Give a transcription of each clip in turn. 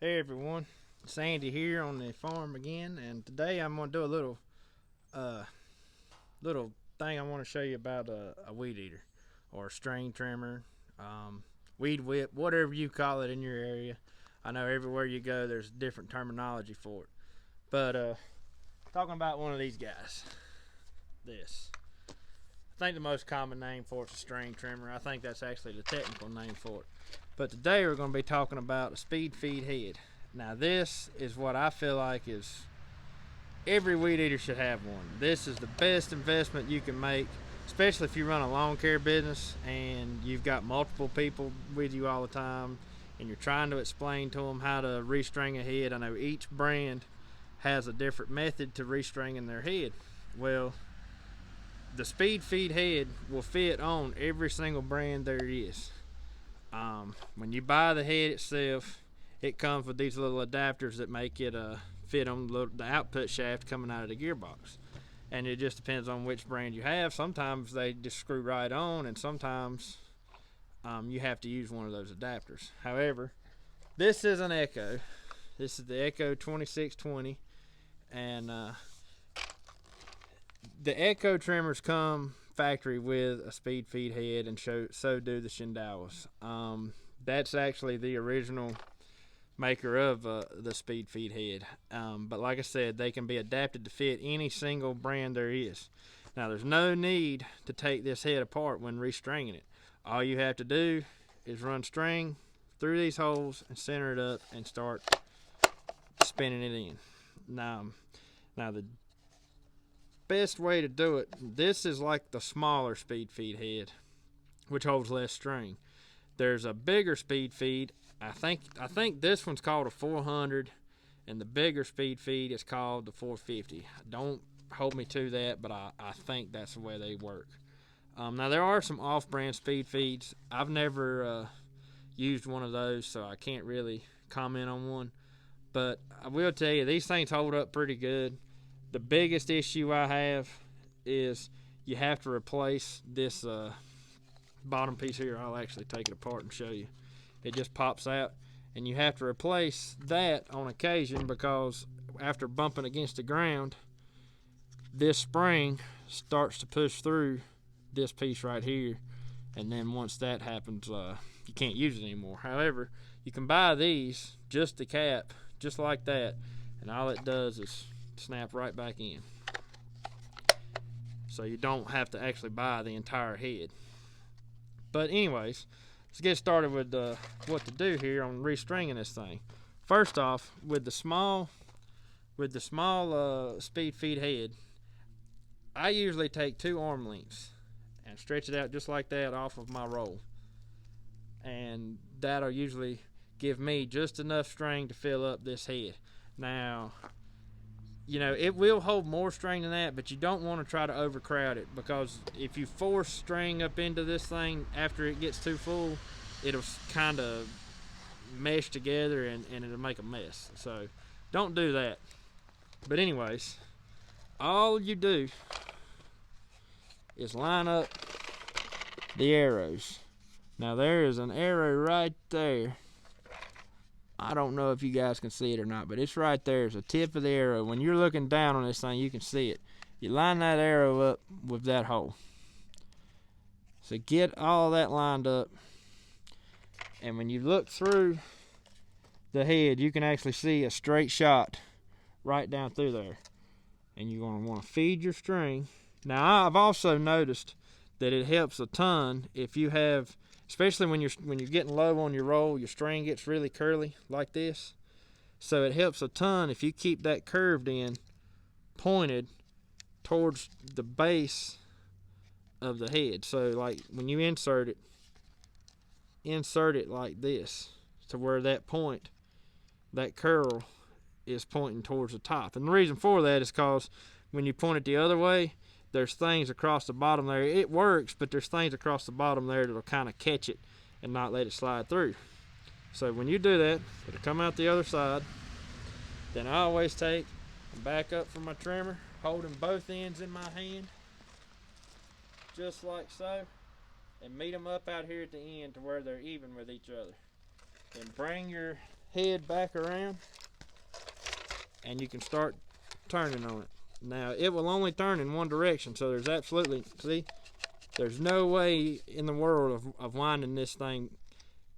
Hey everyone, Sandy here on the farm again, and today I'm gonna do a uh, little thing. I want to show you about a weed eater or a string trimmer, um, weed whip, whatever you call it in your area. I know everywhere you go, there's different terminology for it. But talking about one of these guys, this. I think the most common name for it's a string trimmer. I think that's actually the technical name for it. But today we're going to be talking about a speed feed head. Now this is what I feel like is every weed eater should have one. This is the best investment you can make, especially if you run a lawn care business and you've got multiple people with you all the time and you're trying to explain to them how to restring a head. I know each brand has a different method to restringing their head. Well, the speed feed head will fit on every single brand there is. When you buy the head itself, it comes with these little adapters that make it fit on the output shaft coming out of the gearbox. And it just depends on which brand you have. Sometimes they just screw right on, and sometimes you have to use one of those adapters. However, this is an Echo. This is the Echo 2620, and the Echo trimmers come factory with a speed feed head, and so do the Shindawas. That's actually the original maker of the speed feed head. But like I said, they can be adapted to fit any single brand there is. Now, there's no need to take this head apart when restringing it. All you have to do is run string through these holes and center it up and start spinning it in. Now the best way to do it, this is like the smaller speed feed head, which holds less string. There's a bigger speed feed. I think this one's called a 400, and the bigger speed feed is called the 450. Don't hold me to that, but I think that's the way they work. Now, there are some off-brand speed feeds. I've never used one of those, so I can't really comment on one. But I will tell you, these things hold up pretty good. The biggest issue I have is you have to replace this bottom piece here. I'll actually take it apart and show you. It just pops out, and you have to replace that on occasion because after bumping against the ground, this spring starts to push through this piece right here, and then once that happens, you can't use it anymore. However, you can buy these, just the cap, just like that, and all it does is snap right back in. So you don't have to actually buy the entire head. But anyways, let's get started with what to do here on restringing this thing. First off, with the small speed feed head, I usually take 2 arm lengths and stretch it out just like that off of my roll, and that'll usually give me just enough string to fill up this head. Now, it will hold more string than that, but you don't want to try to overcrowd it, because if you force string up into this thing after it gets too full, it'll kind of mesh together and it'll make a mess. So don't do that. But anyways, all you do is line up the arrows. Now, there is an arrow right there. I don't know if you guys can see it or not, but it's right there. It's the tip of the arrow. When you're looking down on this thing, you can see it. You line that arrow up with that hole. So get all that lined up. And when you look through the head, you can actually see a straight shot right down through there. And you're going to want to feed your string. Now, I've also noticed that it helps a ton if you have, especially when you're getting low on your roll, your string gets really curly like this. So it helps a ton if you keep that curved in, pointed towards the base of the head. So like when you insert it like this to where that point, that curl is pointing towards the top. And the reason for that is because when you point it the other way, there's things across the bottom there. It works, but there's things across the bottom there that'll kind of catch it and not let it slide through. So when you do that, it'll come out the other side. Then I always take and back up from my trimmer, holding both ends in my hand, just like so, and meet them up out here at the end to where they're even with each other. Then bring your head back around, and you can start turning on it. Now, it will only turn in one direction, so there's absolutely, see, there's no way in the world of winding this thing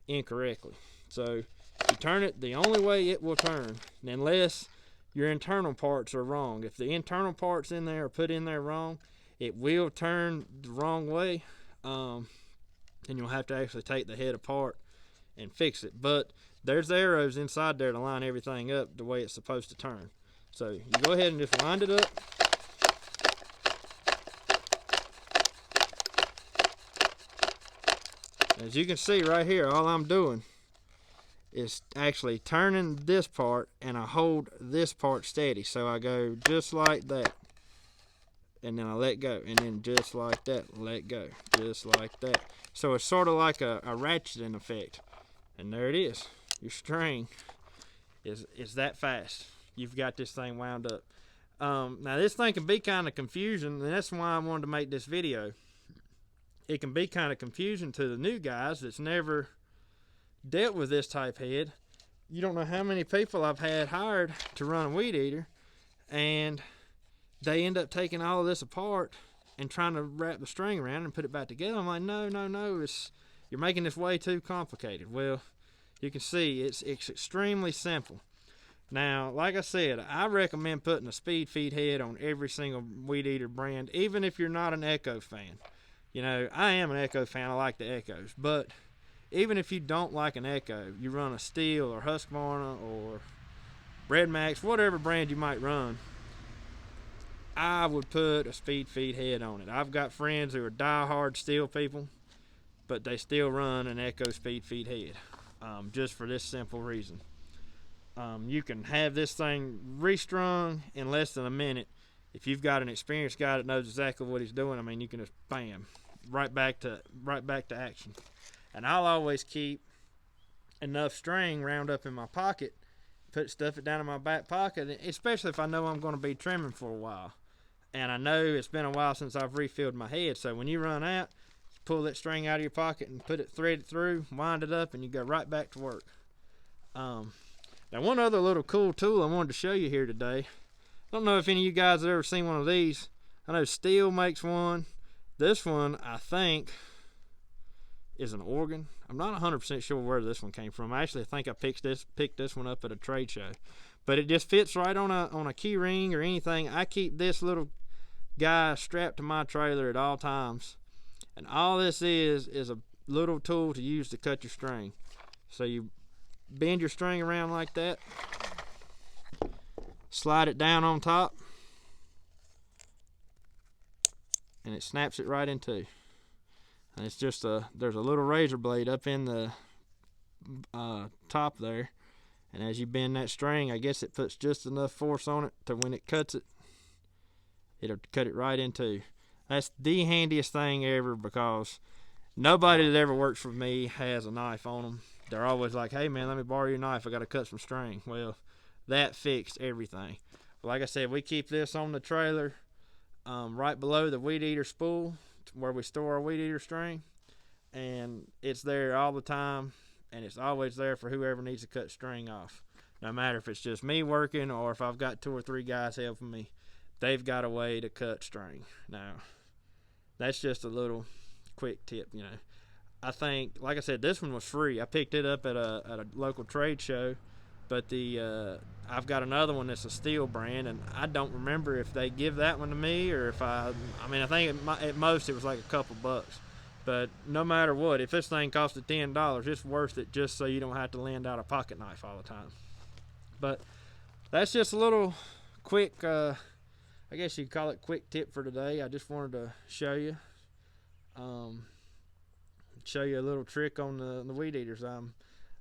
incorrectly. So you turn it the only way it will turn, unless your internal parts are wrong. If the internal parts in there are put in there wrong, it will turn the wrong way, and you'll have to actually take the head apart and fix it. But there's arrows inside there to line everything up the way it's supposed to turn. So you go ahead and just wind it up. As you can see right here, all I'm doing is actually turning this part, and I hold this part steady. So I go just like that, and then I let go, and then just like that, let go, just like that. So it's sort of like a ratcheting effect. And there it is. Your string is that fast. You've got this thing wound up. Now this thing can be kind of confusing, and that's why I wanted to make this video. It can be kind of confusing to the new guys that's never dealt with this type head. You don't know how many people I've had hired to run a weed eater, and they end up taking all of this apart and trying to wrap the string around and put it back together. I'm like, no, you're making this way too complicated. Well, you can see it's extremely simple. Now, like I said, I recommend putting a speed feed head on every single weed eater brand, even if you're not an Echo fan. You know, I am an Echo fan. I like the Echoes. But even if you don't like an Echo, you run a Steel or Husqvarna or Red Max, whatever brand you might run, I would put a speed feed head on it. I've got friends who are die-hard Steel people, but they still run an Echo speed feed head, just for this simple reason. You can have this thing restrung in less than a minute. If you've got an experienced guy that knows exactly what he's doing, I mean, you can just bam, right back to action. And I'll always keep enough string round up in my pocket, stuff it down in my back pocket, especially if I know I'm going to be trimming for a while. And I know it's been a while since I've refilled my head. So when you run out, pull that string out of your pocket and thread it through, wind it up, and you go right back to work. Now, one other little cool tool I wanted to show you here today. I don't know if any of you guys have ever seen one of these. I know Steel makes one. This one, I think, is an Oregon. I'm not 100% sure where this one came from. I actually think I picked this one up at a trade show. But it just fits right on a key ring or anything. I keep this little guy strapped to my trailer at all times. And all this is a little tool to use to cut your string. So you bend your string around like that, slide it down on top, and it snaps it right in two. And it's just there's a little razor blade up in the top there, and as you bend that string, I guess it puts just enough force on it to when it cuts it, it'll cut it right in two. That's the handiest thing ever, because nobody that ever works for me has a knife on them. They're always like, hey man, let me borrow your knife, I gotta cut some string. Well, that fixed everything. Like I said, we keep this on the trailer, right below the weed eater spool where we store our weed eater string, and it's there all the time, and it's always there for whoever needs to cut string off. No matter if it's just me working or if I've got 2 or 3 guys helping me, they've got a way to cut string. Now, that's just a little quick tip, you know. I think, like I said, this one was free. I picked it up at a local trade show, but I've got another one that's a Steel brand, and I don't remember if they give that one to me or if I think at most it was like a couple bucks. But no matter what, if this thing costed $10, it's worth it just so you don't have to lend out a pocket knife all the time. But that's just a little quick, I guess you'd call it quick tip for today. I just wanted to show you. Show you a little trick on the weed eaters.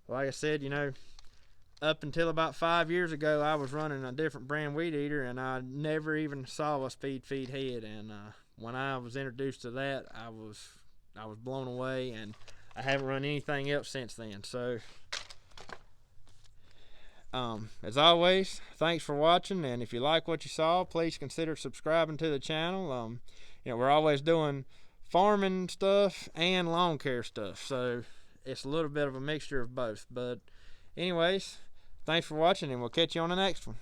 Like I said, you know, up until about 5 years ago, I was running a different brand weed eater, and I never even saw a speed feed head. And when I was introduced to that, I was blown away, and I haven't run anything else since then. So, as always, thanks for watching, and if you like what you saw, please consider subscribing to the channel. You know, we're always doing farming stuff and lawn care stuff, so it's a little bit of a mixture of both. But Anyways, thanks for watching, and we'll catch you on the next one.